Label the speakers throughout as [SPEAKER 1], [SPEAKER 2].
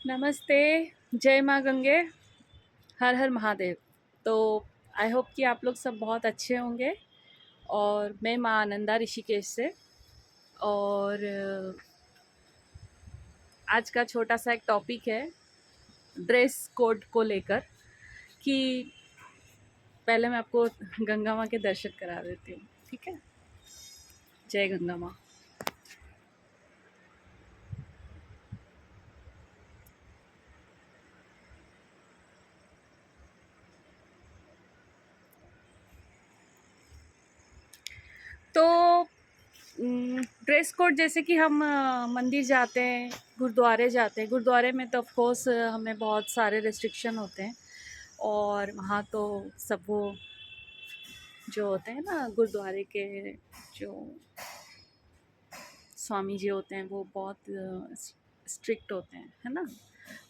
[SPEAKER 1] नमस्ते, जय माँ गंगे, हर हर महादेव। तो आई होप कि आप लोग सब बहुत अच्छे होंगे। और मैं माँ आनंदा ऋषिकेश से। और आज का छोटा सा एक टॉपिक है ड्रेस कोड को लेकर। कि पहले मैं आपको गंगा माँ के दर्शन करा देती हूँ, ठीक है। जय गंगा माँ। तो ड्रेस कोड जैसे कि हम मंदिर जाते हैं, गुरुद्वारे जाते हैं। गुरुद्वारे में तो ऑफ कोर्स हमें बहुत सारे रेस्ट्रिक्शन होते हैं। और वहाँ तो सब वो जो होते हैं ना, गुरुद्वारे के जो स्वामी जी होते हैं वो बहुत स्ट्रिक्ट होते हैं, है ना।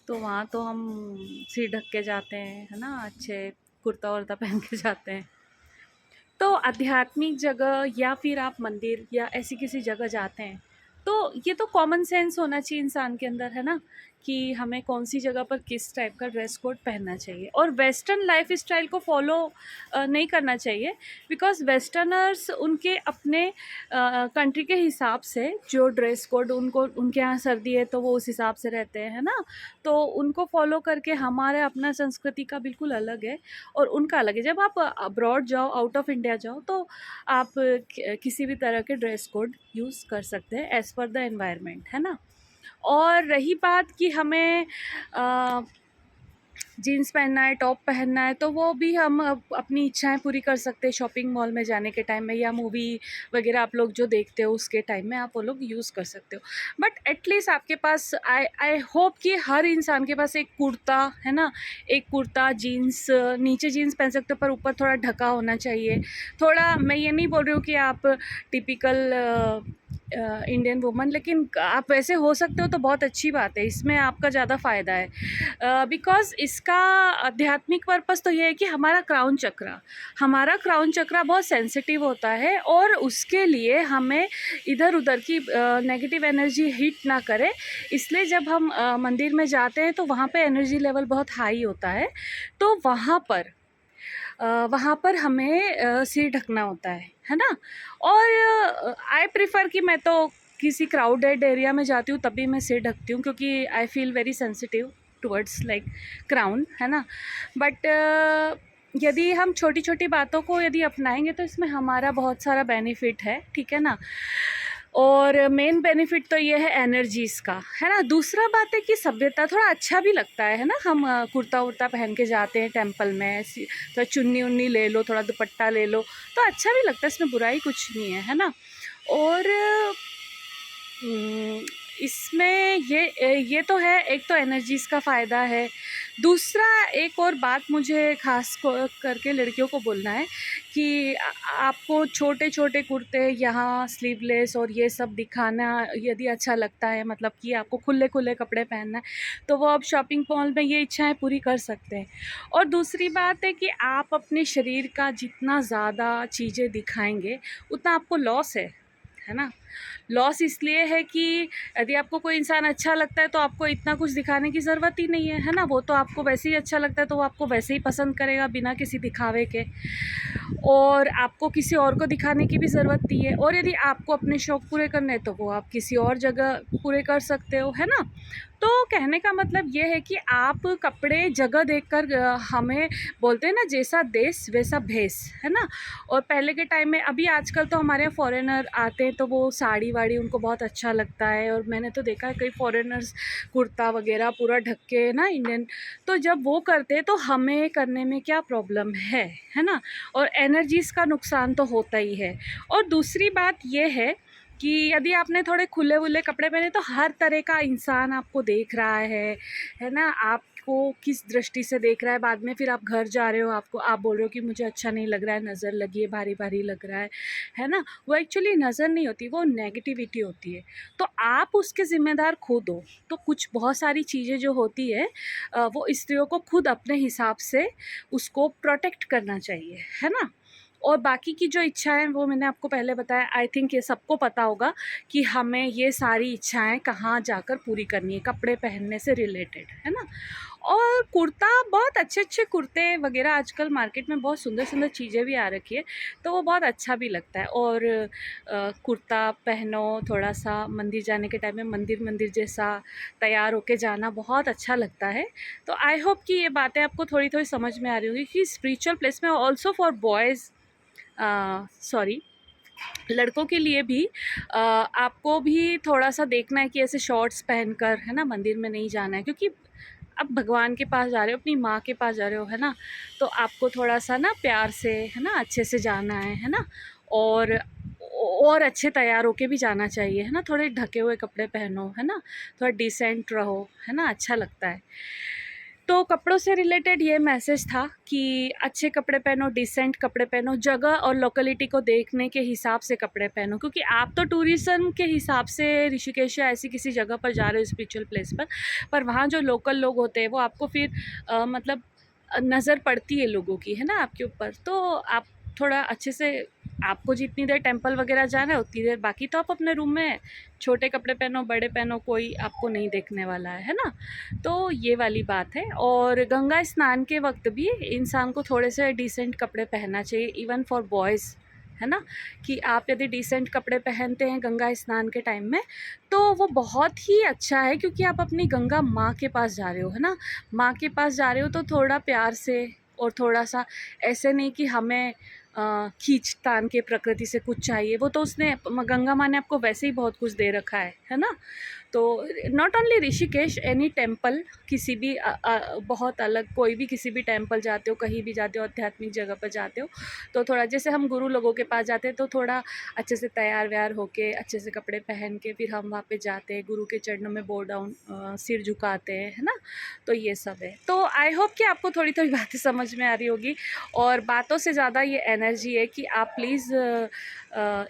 [SPEAKER 1] तो वहाँ तो हम सिर ढक के जाते हैं, है ना, अच्छे कुर्ता वुर्ता पहन के जाते हैं। तो आध्यात्मिक जगह या फिर आप मंदिर या ऐसी किसी जगह जाते हैं तो ये तो कॉमन सेंस होना चाहिए इंसान के अंदर, है ना, कि हमें कौन सी जगह पर किस टाइप का ड्रेस कोड पहनना चाहिए। और वेस्टर्न लाइफ स्टाइल को फॉलो नहीं करना चाहिए। बिकॉज वेस्टर्नर्स उनके अपने कंट्री के हिसाब से जो ड्रेस कोड उनको, उनके यहाँ सर्दी है तो वो उस हिसाब से रहते हैं, है ना। तो उनको फॉलो करके हमारे अपना संस्कृति का बिल्कुल अलग है और उनका अलग है। जब आप अब्रॉड जाओ, आउट ऑफ इंडिया जाओ, तो आप किसी भी तरह के ड्रेस कोड यूज़ कर सकते हैं एज़ पर द एनवायरनमेंट, है ना। और रही बात कि हमें जीन्स पहनना है, टॉप पहनना है, तो वो भी हम अपनी इच्छाएं पूरी कर सकते हैं शॉपिंग मॉल में जाने के टाइम में, या मूवी वगैरह आप लोग जो देखते हो उसके टाइम में आप वो लोग यूज़ कर सकते हो। बट एटलीस्ट आपके पास, आई होप कि हर इंसान के पास एक कुर्ता, है ना, एक कुर्ता जीन्स, नीचे जीन्स पहन सकते हो पर ऊपर थोड़ा ढका होना चाहिए। थोड़ा, मैं ये नहीं बोल रही हूँ कि आप टिपिकल इंडियन वुमन, लेकिन आप वैसे हो सकते हो तो बहुत अच्छी बात है, इसमें आपका ज़्यादा फ़ायदा है। बिकॉज़ इसका आध्यात्मिक पर्पस तो ये है कि हमारा क्राउन चक्रा बहुत सेंसिटिव होता है और उसके लिए हमें इधर उधर की नेगेटिव एनर्जी हिट ना करे। इसलिए जब हम मंदिर में जाते हैं तो वहाँ पे एनर्जी लेवल बहुत हाई होता है। तो वहाँ पर हमें सिर ढकना होता है ना। और आई प्रिफ़र कि मैं तो किसी क्राउडेड एरिया में जाती हूँ तब भी मैं सिर ढकती हूँ, क्योंकि I feel very sensitive towards like crown, है ना। बट यदि हम छोटी छोटी बातों को यदि अपनाएंगे तो इसमें हमारा बहुत सारा बेनिफिट है, ठीक है ना। और मेन बेनिफिट तो ये है एनर्जीज़ का, है ना। दूसरा बात है कि सभ्यता थोड़ा अच्छा भी लगता है ना। हम कुर्ता वुर्ता पहन के जाते हैं टेंपल में, ऐसी थोड़ा चुन्नी उन्नी ले लो, थोड़ा दुपट्टा ले लो, तो अच्छा भी लगता है, इसमें बुराई कुछ नहीं है ना। और इसमें ये तो है, एक तो एनर्जीज़ का फ़ायदा है। दूसरा, एक और बात मुझे ख़ास करके लड़कियों को बोलना है कि आपको छोटे छोटे कुर्ते यहाँ स्लीवलेस और ये सब दिखाना यदि अच्छा लगता है, मतलब कि आपको खुले खुले कपड़े पहनना है, तो वो आप शॉपिंग मॉल में ये इच्छाएं पूरी कर सकते हैं। और दूसरी बात है कि आप अपने शरीर का जितना ज़्यादा चीज़ें दिखाएंगे उतना आपको लॉस है ना। लॉस इसलिए है कि यदि आपको कोई इंसान अच्छा लगता है तो आपको इतना कुछ दिखाने की ज़रूरत ही नहीं है ना। वो तो आपको वैसे ही अच्छा लगता है तो वो आपको वैसे ही पसंद करेगा बिना किसी दिखावे के। और आपको किसी और को दिखाने की भी ज़रूरत नहीं है। और यदि आपको अपने शौक़ पूरे करने हैं तो वो आप किसी और जगह पूरे कर सकते हो, है ना। तो कहने का मतलब ये है कि आप कपड़े जगह देखकर, हमें बोलते हैं ना, जैसा देश वैसा भेष, है ना। और पहले के टाइम में, अभी आजकल तो हमारे यहाँ फॉरेनर आते हैं तो वो साड़ी वाड़ी उनको बहुत अच्छा लगता है, और मैंने तो देखा है कई फॉरेनर्स कुर्ता वगैरह पूरा ढक के ना, इंडियन, तो जब वो करते हैं तो हमें करने में क्या प्रॉब्लम है ना। और एनर्जीज़ का नुकसान तो होता ही है। और दूसरी बात ये है कि यदि आपने थोड़े खुले वुले कपड़े पहने तो हर तरह का इंसान आपको देख रहा है ना। आपको किस दृष्टि से देख रहा है, बाद में फिर आप घर जा रहे हो, आप बोल रहे हो कि मुझे अच्छा नहीं लग रहा है, नज़र लगी है, भारी भारी लग रहा है ना। वो एक्चुअली नज़र नहीं होती, वो नेगेटिविटी होती है। तो आप उसके ज़िम्मेदार खुद हो। तो कुछ बहुत सारी चीज़ें जो होती है वो स्त्रियों को खुद अपने हिसाब से उसको प्रोटेक्ट करना चाहिए, है ना। और बाकी की जो इच्छाएं वो मैंने आपको पहले बताया, आई थिंक ये सबको पता होगा कि हमें ये सारी इच्छाएं कहाँ जाकर पूरी करनी है, कपड़े पहनने से रिलेटेड, है ना। और कुर्ता, बहुत अच्छे अच्छे कुर्ते वगैरह आजकल मार्केट में बहुत सुंदर सुंदर चीज़ें भी आ रखी है, तो वो बहुत अच्छा भी लगता है। और कुर्ता पहनो, थोड़ा सा मंदिर जाने के टाइम में मंदिर मंदिर जैसा तैयार होके जाना बहुत अच्छा लगता है। तो आई होप कि ये बातें आपको थोड़ी थोड़ी समझ में आ रही होगी कि स्पिरिचुअल प्लेस में ऑल्सो फॉर बॉयज़, सॉरी, लड़कों के लिए भी आपको भी थोड़ा सा देखना है कि ऐसे शॉर्ट्स पहनकर, है ना, मंदिर में नहीं जाना है, क्योंकि अब भगवान के पास जा रहे हो, अपनी माँ के पास जा रहे हो, है ना, तो आपको थोड़ा सा ना प्यार से, है ना, अच्छे से जाना है ना। और अच्छे तैयार होके भी जाना चाहिए, है ना, थोड़े ढके हुए कपड़े पहनो, है ना, थोड़ा डिसेंट रहो, है ना, अच्छा लगता है। तो कपड़ों से रिलेटेड ये मैसेज था कि अच्छे कपड़े पहनो, डिसेंट कपड़े पहनो, जगह और लोकेलिटी को देखने के हिसाब से कपड़े पहनो, क्योंकि आप तो टूरिज़्म के हिसाब से ऋषिकेश या ऐसी किसी जगह पर जा रहे हो स्पिरिचुअल प्लेस पर वहाँ जो लोकल लोग होते हैं वो आपको फिर मतलब नज़र पड़ती है लोगों की, है ना, आपके ऊपर। तो आप थोड़ा अच्छे से, आपको जितनी देर टेंपल वगैरह जाना है उतनी देर, बाकी तो आप अपने रूम में छोटे कपड़े पहनो, बड़े पहनो, कोई आपको नहीं देखने वाला है ना। तो ये वाली बात है। और गंगा स्नान के वक्त भी इंसान को थोड़े से डिसेंट कपड़े पहनना चाहिए, इवन फॉर बॉयज़, है ना, कि आप यदि डिसेंट कपड़े पहनते हैं गंगा स्नान के टाइम में तो वो बहुत ही अच्छा है, क्योंकि आप अपनी गंगा माँ के पास जा रहे हो, है ना, माँ के पास जा रहे हो, तो थोड़ा प्यार से और थोड़ा सा ऐसे नहीं कि हमें खींच तान के प्रकृति से कुछ चाहिए, वो तो उसने, गंगा माँ ने आपको वैसे ही बहुत कुछ दे रखा है ना। तो not only Rishikesh, any temple, किसी भी बहुत अलग कोई भी किसी भी टेम्पल जाते हो, कहीं भी जाते हो, आध्यात्मिक जगह पर जाते हो, तो थोड़ा जैसे हम गुरु लोगों के पास जाते हैं तो थोड़ा अच्छे से तैयार व्यार होके, अच्छे से कपड़े पहन के फिर हम वहाँ पे जाते हैं, गुरु के चरणों में बो डाउन, सिर झुकाते हैं, है ना। तो ये सब है। तो आई होप कि आपको थोड़ी थोड़ी बातें समझ में आ रही होगी, और बातों से ज़्यादा ये एनर्जी है कि आप प्लीज़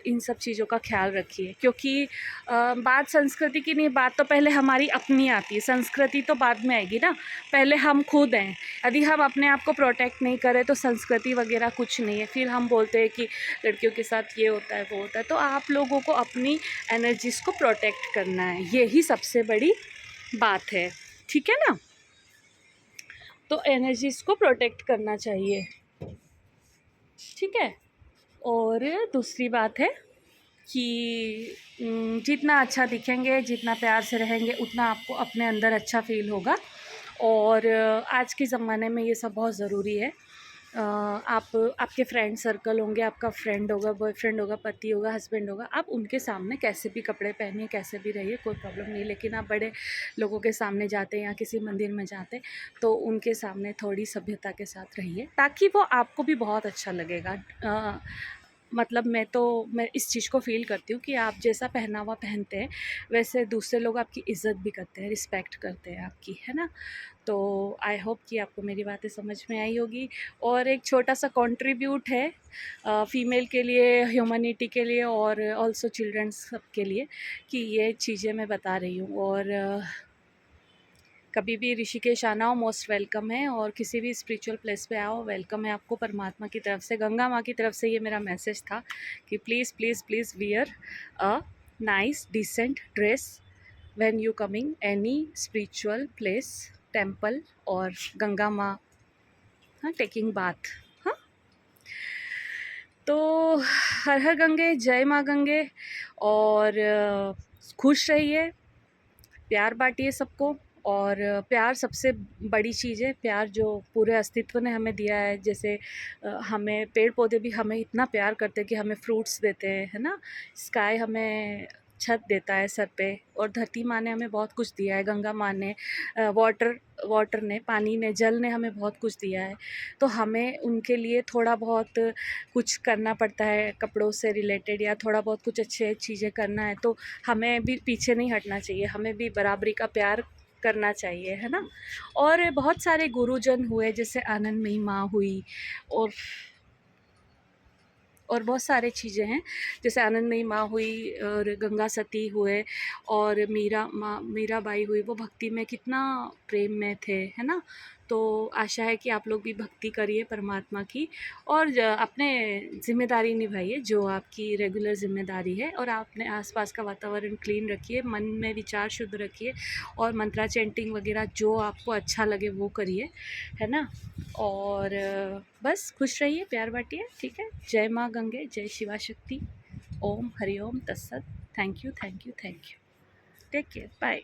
[SPEAKER 1] इन सब चीज़ों का ख्याल रखिए, क्योंकि बात संस्कृति की नहीं, बात तो पहले हमारी अपनी आती है, संस्कृति तो बाद में आएगी ना, पहले हम खुद हैं। यदि हम अपने आप को प्रोटेक्ट नहीं करें तो संस्कृति वगैरह कुछ नहीं है। फिर हम बोलते हैं कि लड़कियों के साथ ये होता है, वो होता है। तो आप लोगों को अपनी एनर्जीज़ को प्रोटेक्ट करना है, यही सबसे बड़ी बात है, ठीक है ना। तो एनर्जीज़ को प्रोटेक्ट करना चाहिए, ठीक है। और दूसरी बात है कि जितना अच्छा दिखेंगे, जितना प्यार से रहेंगे, उतना आपको अपने अंदर अच्छा फ़ील होगा। और आज के ज़माने में ये सब बहुत ज़रूरी है। आप, आपके फ्रेंड सर्कल होंगे, आपका फ्रेंड होगा, बॉयफ्रेंड होगा, पति होगा, हस्बैंड होगा, आप उनके सामने कैसे भी कपड़े पहनिए, कैसे भी रहिए, कोई प्रॉब्लम नहीं। लेकिन आप बड़े लोगों के सामने जाते हैं या किसी मंदिर में जाते तो उनके सामने थोड़ी सभ्यता के साथ रहिए, ताकि वो आपको भी बहुत अच्छा लगेगा। मतलब मैं इस चीज़ को फ़ील करती हूँ कि आप जैसा पहनावा पहनते हैं वैसे दूसरे लोग आपकी इज़्ज़त भी करते हैं, रिस्पेक्ट करते हैं आपकी, है ना। तो आई होप कि आपको मेरी बातें समझ में आई होगी। और एक छोटा सा कंट्रीब्यूट है फ़ीमेल के लिए, ह्यूमैनिटी के लिए, और ऑल्सो चिल्ड्रंस सब के लिए, कि ये चीज़ें मैं बता रही हूँ। और कभी भी ऋषिकेश आना हो, मोस्ट वेलकम है, और किसी भी स्पिरिचुअल प्लेस पे आओ, वेलकम है आपको परमात्मा की तरफ से, गंगा माँ की तरफ से। ये मेरा मैसेज था कि please please please wear a nice decent dress when you coming any spiritual place, temple और गंगा माँ, हाँ, टेकिंग बाथ। हाँ, तो हर हर गंगे, जय माँ गंगे। और खुश रहिए, प्यार बांटिए सबको। और प्यार सबसे बड़ी चीज़ है, प्यार जो पूरे अस्तित्व ने हमें दिया है। जैसे हमें पेड़ पौधे भी हमें इतना प्यार करते हैं कि हमें फ्रूट्स देते हैं, है ना। स्काई हमें छत देता है सर पे, और धरती माँ ने हमें बहुत कुछ दिया है, गंगा माँ ने, वाटर ने, पानी ने, जल ने हमें बहुत कुछ दिया है। तो हमें उनके लिए थोड़ा बहुत कुछ करना पड़ता है, कपड़ों से रिलेटेड, या थोड़ा बहुत कुछ अच्छे चीज़ें करना है, तो हमें भी पीछे नहीं हटना चाहिए, हमें भी बराबरी का प्यार करना चाहिए, है ना। और बहुत सारे गुरुजन हुए, जैसे आनंदमयी माँ हुई, और बहुत सारे चीज़ें हैं, जैसे आनंदमयी माँ हुई, और गंगा सती हुए, और मीराबाई हुई। वो भक्ति में कितना प्रेम में थे, है ना। तो आशा है कि आप लोग भी भक्ति करिए परमात्मा की, और अपने ज़िम्मेदारी निभाइए जो आपकी रेगुलर ज़िम्मेदारी है, और आप अपने आसपास का वातावरण क्लीन रखिए, मन में विचार शुद्ध रखिए, और मंत्रा चैंटिंग वगैरह जो आपको अच्छा लगे वो करिए, है ना। और बस खुश रहिए, प्यार बांटिए, ठीक है। जय माँ गंगे, जय शिवा शक्ति। ओम हरि ओम तत्सत। Thank you, thank you, thank you. Take care, bye.